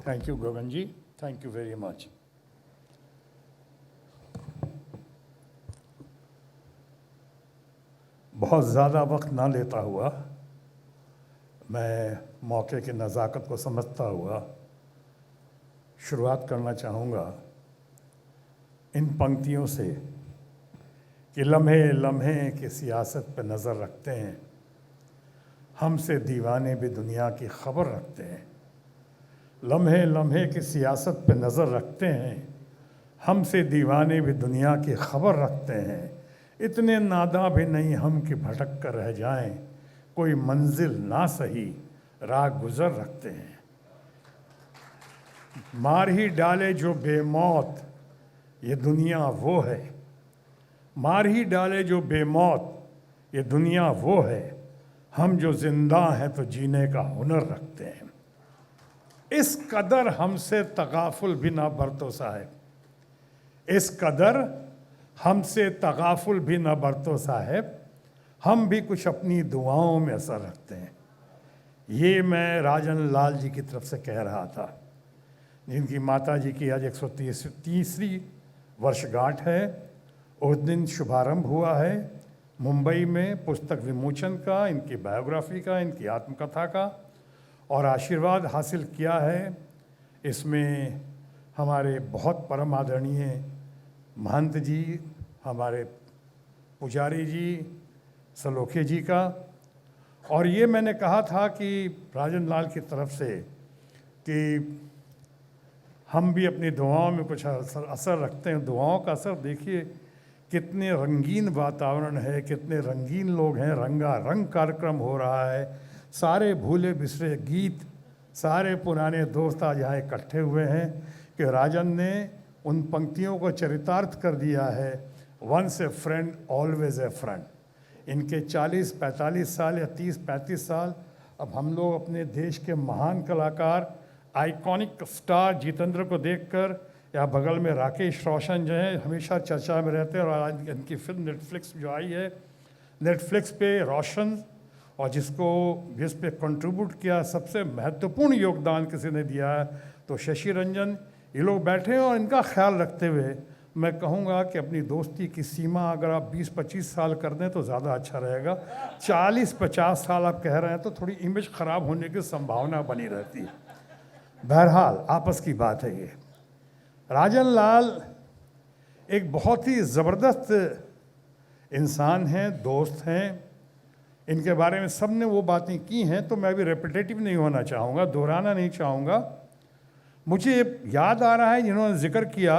Thank you Gagan ji, thank you very much. बहुत ज़्यादा वक्त ना लेता हुआ, मैं मौके की नज़ाकत को समझता हुआ शुरुआत करना चाहूँगा इन पंक्तियों से कि लम्हे लम्हे की सियासत पे नज़र रखते हैं, हमसे दीवाने भी दुनिया की खबर रखते हैं। लम्हे लम्हे की सियासत पे नज़र रखते हैं, हमसे दीवाने भी दुनिया की खबर रखते हैं। इतने नादा भी नहीं हम कि भटक कर रह जाएं, कोई मंजिल ना सही राह गुज़र रखते हैं। मार ही डाले जो बेमौत ये दुनिया वो है, मार ही डाले जो बेमौत ये दुनिया वो है, हम जो जिंदा हैं तो जीने का हुनर रखते हैं। इस कदर हमसे तगाफुल भी ना बरतो साहब, इस कदर हमसे तगाफुल भी ना बरतो साहब, हम भी कुछ अपनी दुआओं में असर रखते हैं। ये मैं राजन लाल जी की तरफ से कह रहा था, जिनकी माता जी की आज 130वीं वर्षगांठ है। उस दिन शुभारंभ हुआ है मुंबई में पुस्तक विमोचन का, इनकी बायोग्राफी का, इनकी आत्मकथा का, और आशीर्वाद हासिल किया है इसमें हमारे बहुत परम आदरणीय महंत जी, हमारे पुजारी जी, सलोखे जी का। और ये मैंने कहा था कि राजन लाल की तरफ से कि हम भी अपनी दुआओं में कुछ असर रखते हैं। दुआओं का असर देखिए, कितने रंगीन वातावरण है, कितने रंगीन लोग हैं, रंगारंग कार्यक्रम हो रहा है, सारे भूले बिसरे गीत, सारे पुराने दोस्त आज यहाँ इकट्ठे हुए हैं कि राजन ने उन पंक्तियों को चरितार्थ कर दिया है, once a friend always a friend. इनके 40-45 साल या 30-35 साल, अब हम लोग अपने देश के महान कलाकार, आइकॉनिक स्टार जितेंद्र को देखकर, या बगल में राकेश रोशन जो हैं हमेशा चर्चा में रहते हैं, और आज इनकी फिल्म नेटफ्लिक्स जो आई है, नेटफ्लिक्स पे रोशन, और जिस पे कंट्रीब्यूट किया, सबसे महत्वपूर्ण योगदान किसी ने दिया है तो शशि रंजन। ये लोग बैठे हैं और इनका ख्याल रखते हुए मैं कहूँगा कि अपनी दोस्ती की सीमा अगर आप 20-25 साल कर दें तो ज़्यादा अच्छा रहेगा। 40-50 साल आप कह रहे हैं तो थोड़ी इमेज ख़राब होने की संभावना बनी रहती है। बहरहाल आपस की बात है ये। राजन लाल एक बहुत ही ज़बरदस्त इंसान हैं, दोस्त हैं। इनके बारे में सब ने वो बातें की हैं तो मैं भी रेपिटेटिव नहीं होना चाहूँगा, दोहराना नहीं चाहूँगा। मुझे याद आ रहा है जिन्होंने जिक्र किया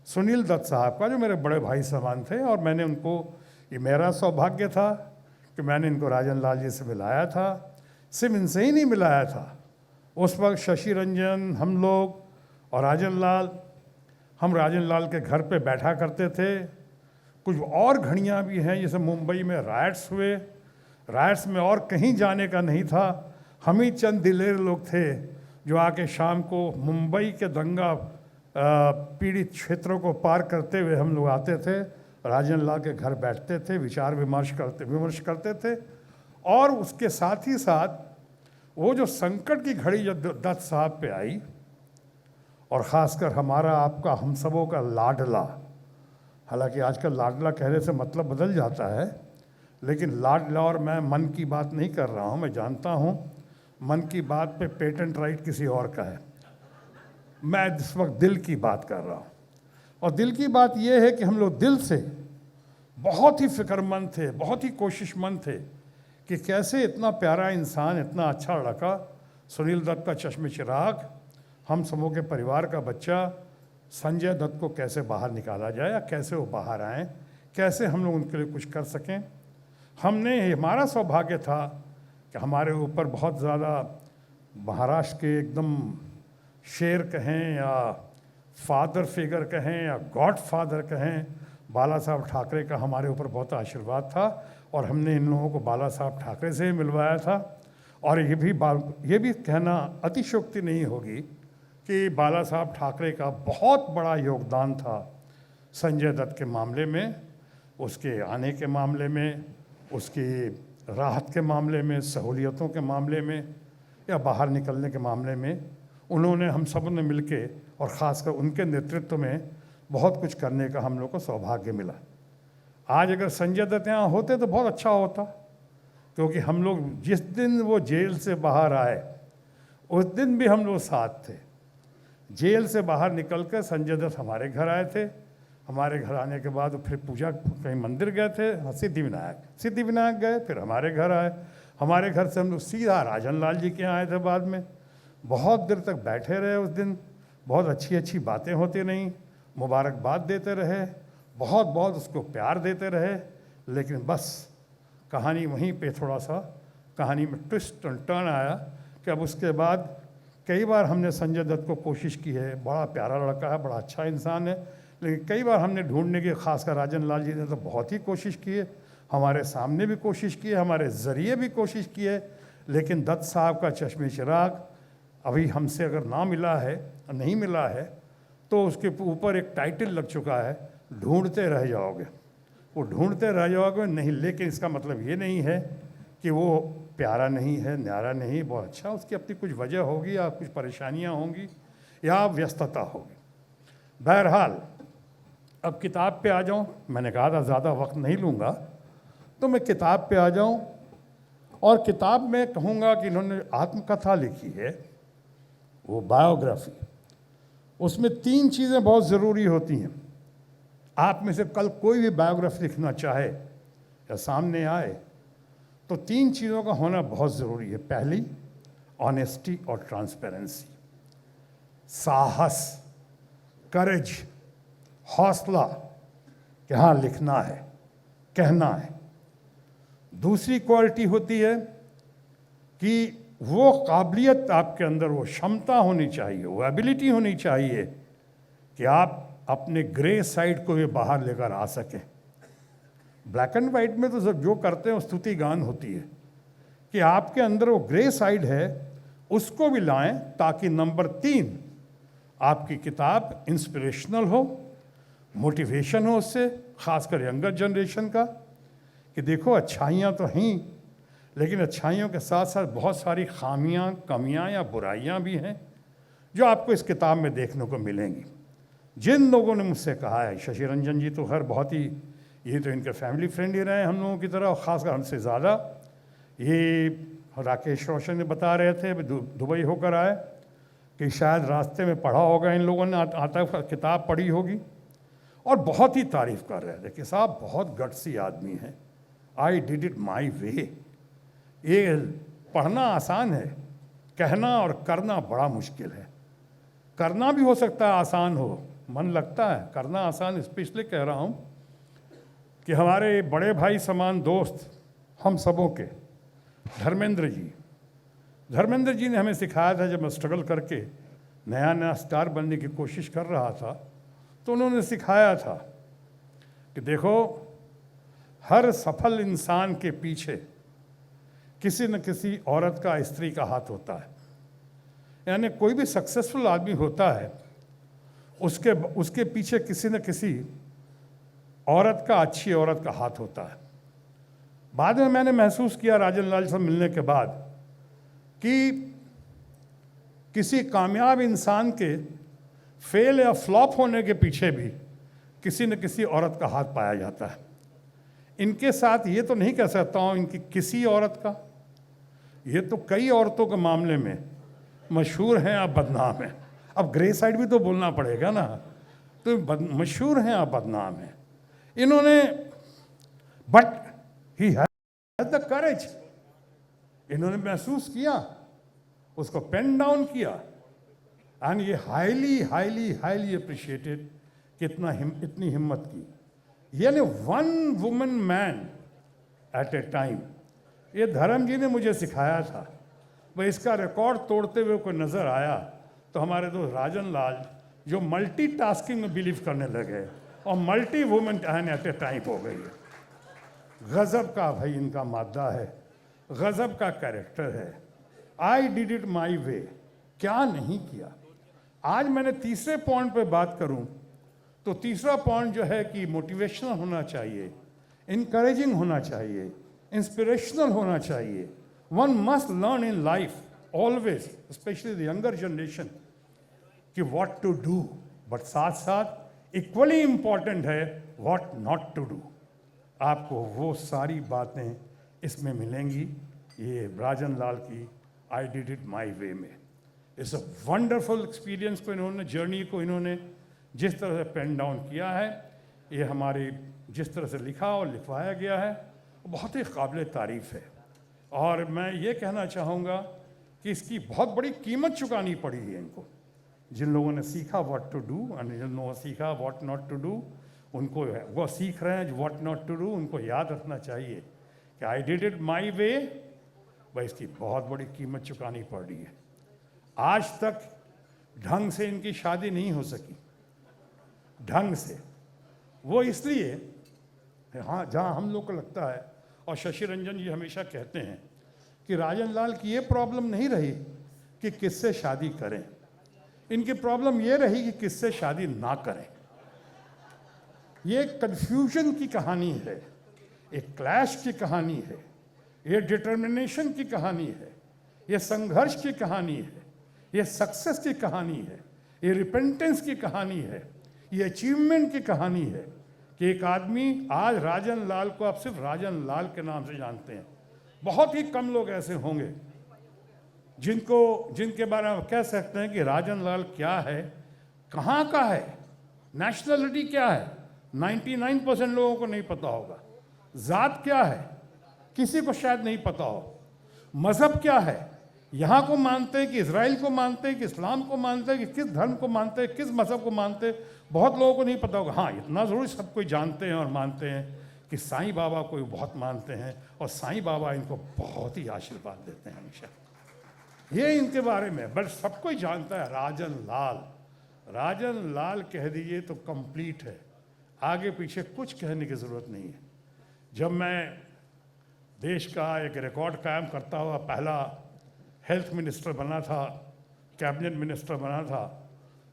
सुनील दत्त साहब का, जो मेरे बड़े भाई समान थे, और मैंने उनको, ये मेरा सौभाग्य था कि मैंने इनको राजन लाल जी से मिलाया था। सिर्फ इनसे ही नहीं मिलाया था, उस वक्त शशि रंजन, हम लोग और राजन लाल, हम राजन लाल के घर पे बैठा करते थे। कुछ और घड़ियाँ भी हैं, जैसे मुंबई में राइट्स हुए, राइट्स में और कहीं जाने का नहीं था, हम ही चंद दिलेर लोग थे जो आके शाम को मुंबई के दंगा पीड़ित क्षेत्रों को पार करते हुए हम लोग आते थे, राजन लाल के घर बैठते थे, विचार विमर्श करते थे। और उसके साथ ही साथ वो जो संकट की घड़ी जब दत्त साहब पे आई, और ख़ासकर हमारा, आपका, हम सबों का लाडला, हालांकि आजकल लाडला कहने से मतलब बदल जाता है, लेकिन लाडला, और मैं मन की बात नहीं कर रहा हूँ, मैं जानता हूँ मन की बात पे पेटेंट राइट किसी और का है, मैं इस वक्त दिल की बात कर रहा हूँ। और दिल की बात ये है कि हम लोग दिल से बहुत ही फिक्रमंद थे, बहुत ही कोशिशमंद थे कि कैसे इतना प्यारा इंसान, इतना अच्छा लड़का, सुनील दत्त का चश्मे चिराग, हम सबों के परिवार का बच्चा संजय दत्त को कैसे बाहर निकाला जाए, या कैसे वो बाहर आएँ, कैसे हम लोग उनके लिए कुछ कर सकें। हमारा सौभाग्य था कि हमारे ऊपर बहुत ज़्यादा महाराष्ट्र के एकदम शेर कहें या फादर फिगर कहें या गॉड फादर कहें, बाला साहब ठाकरे का हमारे ऊपर बहुत आशीर्वाद था, और हमने इन लोगों को बाला साहब ठाकरे से ही मिलवाया था। और ये भी कहना अतिशयोक्ति नहीं होगी कि बाला साहब ठाकरे का बहुत बड़ा योगदान था संजय दत्त के मामले में, उसके आने के मामले में, उसकी राहत के मामले में, सहूलियतों के मामले में, या बाहर निकलने के मामले में। उन्होंने हम सब ने मिलके और ख़ासकर उनके नेतृत्व में बहुत कुछ करने का हम लोग को सौभाग्य मिला। आज अगर संजय दत्त यहाँ होते तो बहुत अच्छा होता, क्योंकि हम लोग जिस दिन वो जेल से बाहर आए उस दिन भी हम लोग साथ थे। जेल से बाहर निकल कर संजय दत्त हमारे घर आए थे। हमारे घर आने के बाद फिर पूजा कहीं मंदिर गए थे, सिद्धिविनायक गए, फिर हमारे घर आए। हमारे घर से हम लोग सीधा राजन लाल जी के यहाँ आए थे। बाद में बहुत देर तक बैठे रहे उस दिन, बहुत अच्छी अच्छी बातें होती रहीं, मुबारकबाद देते रहे, बहुत बहुत उसको प्यार देते रहे। लेकिन बस कहानी वहीं पे थोड़ा सा कहानी में ट्विस्ट एंड टर्न आया कि अब उसके बाद कई बार हमने संजय दत्त को कोशिश की है, बड़ा प्यारा लड़का है, बड़ा अच्छा इंसान है, लेकिन कई बार हमने ढूंढने की, खासकर राजन लाल जी ने तो बहुत ही कोशिश की है, हमारे सामने भी कोशिश की है, हमारे ज़रिए भी कोशिश की है, लेकिन दत्त साहब का चश्मे चिराग अभी हमसे अगर ना मिला है, नहीं मिला है, तो उसके ऊपर एक टाइटल लग चुका है, ढूंढते रह जाओगे। वो ढूंढते रह जाओगे नहीं, लेकिन इसका मतलब ये नहीं है कि वो प्यारा नहीं है, न्यारा नहीं, बहुत अच्छा, उसकी अपनी कुछ वजह होगी या कुछ परेशानियां होंगी या व्यस्तता होगी। बहरहाल अब किताब पे आ जाऊं। मैंने कहा था ज़्यादा वक्त नहीं लूँगा, तो मैं किताब पे आ जाऊं। और किताब में कहूँगा कि इन्होंने आत्मकथा लिखी है, वो बायोग्राफी। उसमें 3 चीज़ें बहुत ज़रूरी होती हैं। आप में से कल कोई भी बायोग्राफी लिखना चाहे या सामने आए तो 3 चीज़ों का होना बहुत ज़रूरी है। पहली, ऑनेस्टी और ट्रांसपेरेंसी, साहस, करेज, हौसला कि हाँ लिखना है, कहना है। दूसरी क्वालिटी होती है कि वो काबिलियत आपके अंदर, वो क्षमता होनी चाहिए, वो एबिलिटी होनी चाहिए कि आप अपने ग्रे साइड को भी बाहर लेकर आ सकें। ब्लैक एंड वाइट में तो सब जो करते हैं वो स्तुति गान होती है, कि आपके अंदर वो ग्रे साइड है उसको भी लाएं, ताकि नंबर 3 आपकी किताब इंस्पिरेशनल हो, मोटिवेशन हो उससे, खासकर यंगर जनरेशन का, कि देखो अच्छाइयाँ तो हैं, लेकिन अच्छाइयों के साथ साथ बहुत सारी खामियां, कमियां या बुराइयां भी हैं जो आपको इस किताब में देखने को मिलेंगी। जिन लोगों ने मुझसे कहा है, शशि रंजन जी तो खैर बहुत ही, ये तो इनके फैमिली फ्रेंड ही रहे हम लोगों की तरह, और ख़ासकर हमसे ज़्यादा। ये राकेश रोशन ने बता रहे थे, दुबई होकर आए, कि शायद रास्ते में पढ़ा होगा इन लोगों ने, आता किताब पढ़ी होगी, और बहुत ही तारीफ़ कर रहे थे कि साहब बहुत गट्सी आदमी है, आई डिड इट माई वे। ये पढ़ना आसान है, कहना और करना बड़ा मुश्किल है। करना भी हो सकता है आसान हो, मन लगता है, करना आसान इसलिए कह रहा हूँ कि हमारे बड़े भाई समान दोस्त हम सबों के धर्मेंद्र जी ने हमें सिखाया था, जब मैं स्ट्रगल करके नया नया स्टार बनने की कोशिश कर रहा था, तो उन्होंने सिखाया था कि देखो, हर सफल इंसान के पीछे किसी न किसी औरत का, स्त्री का हाथ होता है। यानी कोई भी सक्सेसफुल आदमी होता है, उसके पीछे किसी न किसी औरत का, अच्छी औरत का हाथ होता है। बाद में मैंने महसूस किया राजन लाल से मिलने के बाद कि किसी कामयाब इंसान के फेल या फ्लॉप होने के पीछे भी किसी न किसी औरत का हाथ पाया जाता है। इनके साथ ये तो नहीं कह सकता हूँ इनकी किसी औरत का, ये तो कई औरतों के मामले में मशहूर हैं या बदनाम हैं। अब ग्रे साइड भी तो बोलना पड़ेगा ना, तो मशहूर हैं या बदनाम हैं इन्होंने, but he has the courage, इन्होंने महसूस किया, उसको पेन डाउन किया, एंड ये हाईली हाईली हाईली अप्रिशिएटेड कि इतनी हिम्मत की। यानी 1 woman man eight a time, ये धर्म जी ने मुझे सिखाया था। वह इसका रिकॉर्ड तोड़ते हुए कोई नज़र आया तो हमारे दोस्त राजन लाल, जो मल्टीटास्किंग में बिलीव करने लगे और multi woman at a time हो गई है। गज़ब का भाई इनका मादा है, गज़ब का कैरेक्टर है। आई डिड इट माई वे, क्या नहीं किया। आज मैंने तीसरे पॉइंट पे बात करूं तो तीसरा पॉइंट जो है कि मोटिवेशनल होना चाहिए, इनकरेजिंग होना चाहिए, इंस्पिरेशनल होना चाहिए। One must learn in life always, specially the younger generation, कि व्हाट टू डू, बट साथ साथ इक्वली इम्पॉर्टेंट है व्हाट नॉट टू डू। आपको वो सारी बातें इसमें मिलेंगी ये राजन लाल की आई डिड इट माई वे में। इट्स अ वंडरफुल एक्सपीरियंस को इन्होंने, जर्नी को इन्होंने जिस तरह से पेन डाउन किया है, ये हमारी जिस तरह से लिखा और लिखवाया गया है, बहुत ही काबिल तारीफ़ है। और मैं ये कहना चाहूँगा कि इसकी बहुत बड़ी कीमत चुकानी पड़ी है इनको। जिन लोगों ने सीखा व्हाट टू डू और जिन लोगों ने सीखा व्हाट नॉट टू डू, उनको वो सीख रहे हैं व्हाट नॉट टू डू, उनको याद रखना चाहिए कि आई डिड इट माई वे, भाई इसकी बहुत बड़ी कीमत चुकानी पड़ रही है। आज तक ढंग से इनकी शादी नहीं हो सकी, ढंग से, वो इसलिए, हाँ, जहाँ हम लोग को लगता है, और शशि रंजन जी हमेशा कहते हैं कि राजन लाल की ये प्रॉब्लम नहीं रही कि किससे शादी करें, इनकी प्रॉब्लम ये रही कि किससे शादी ना करें। ये कन्फ्यूजन की कहानी है, एक क्लैश की कहानी है, ये डिटर्मिनेशन की कहानी है, ये संघर्ष की कहानी है, ये सक्सेस की कहानी है, ये रिपेंटेंस की कहानी है, ये अचीवमेंट की कहानी है कि एक आदमी, आज राजन लाल को आप सिर्फ राजन लाल के नाम से जानते हैं। बहुत ही कम लोग ऐसे होंगे जिनके बारे में आप कह सकते हैं कि राजन लाल क्या है, कहाँ का है, नेशनलिटी क्या है, 99% लोगों को नहीं पता होगा। जात क्या है, किसी को शायद नहीं पता हो। मज़हब क्या है, यहाँ को मानते हैं कि इजराइल को मानते हैं कि इस्लाम को मानते हैं कि किस धर्म को मानते हैं, किस मज़हब को मानते हैं, बहुत लोगों को नहीं पता होगा। हाँ, इतना ज़रूर सब कोई जानते हैं और मानते हैं कि साईं बाबा को बहुत मानते हैं और साईं बाबा इनको बहुत ही आशीर्वाद देते हैं हमेशा, ये इनके बारे में। बट सब कोई जानता है राजन लाल, राजन लाल कह दीजिए तो कंप्लीट है, आगे पीछे कुछ कहने की ज़रूरत नहीं है। जब मैं देश का एक रिकॉर्ड कायम करता हुआ पहला हेल्थ मिनिस्टर बना था, कैबिनेट मिनिस्टर बना था,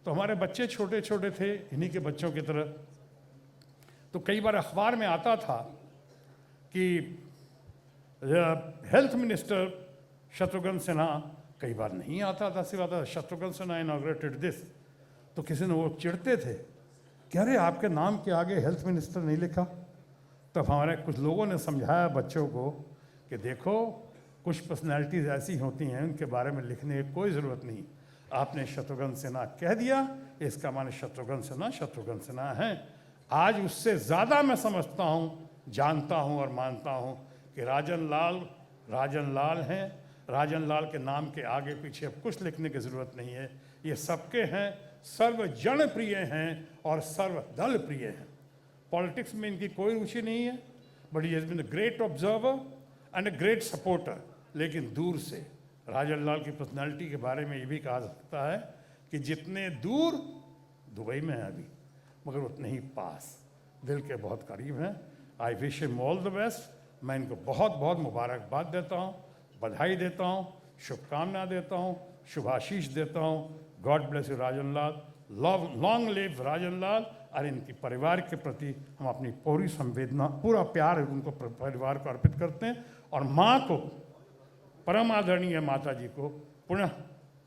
तो हमारे बच्चे छोटे छोटे थे, इन्हीं के बच्चों की तरह। तो कई बार अखबार में आता था कि हेल्थ मिनिस्टर शत्रुघ्न सिन्हा, कई बार नहीं आता था, सिर्फ आता शत्रुघ्न सिन्हा इनॉग्रेटेड दिस। तो किसी ने, वो चिढ़ते थे कि अरे आपके नाम के आगे हेल्थ मिनिस्टर नहीं लिखा। तब हमारे कुछ लोगों ने समझाया बच्चों को कि देखो, कुछ पर्सनैलिटीज़ ऐसी होती हैं उनके बारे में लिखने की कोई ज़रूरत नहीं, आपने शत्रुघ्न सिन्हा कह दिया, इसका माने शत्रुघ्न सिन्हा हैं। आज उससे ज़्यादा मैं समझता हूँ, जानता हूँ और मानता हूँ कि राजन लाल हैं। राजन लाल के नाम के आगे पीछे अब कुछ लिखने की ज़रूरत नहीं है, ये सबके हैं, सर्वजन प्रिय हैं और सर्वदल प्रिय हैं। पॉलिटिक्स में इनकी कोई रुचि नहीं है, but he has been a great observer and a great supporter. लेकिन दूर से राजन लाल की पर्सनैलिटी के बारे में ये भी कहा सकता है कि जितने दूर दुबई में है अभी, मगर उतने ही पास, दिल के बहुत करीब हैं। I wish him all the best. मैं इनको बहुत बहुत मुबारकबाद देता हूँ, बधाई देता हूँ, शुभकामना देता हूँ, शुभाशीष देता हूँ। God bless you Rajan Lal, long live Rajan Lal. और इनके परिवार के प्रति हम अपनी पूरी संवेदना, पूरा प्यार उनको परिवार को अर्पित करते हैं, और माँ को, परम आदरणीय माता जी को पुनः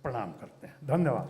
प्रणाम करते हैं। धन्यवाद।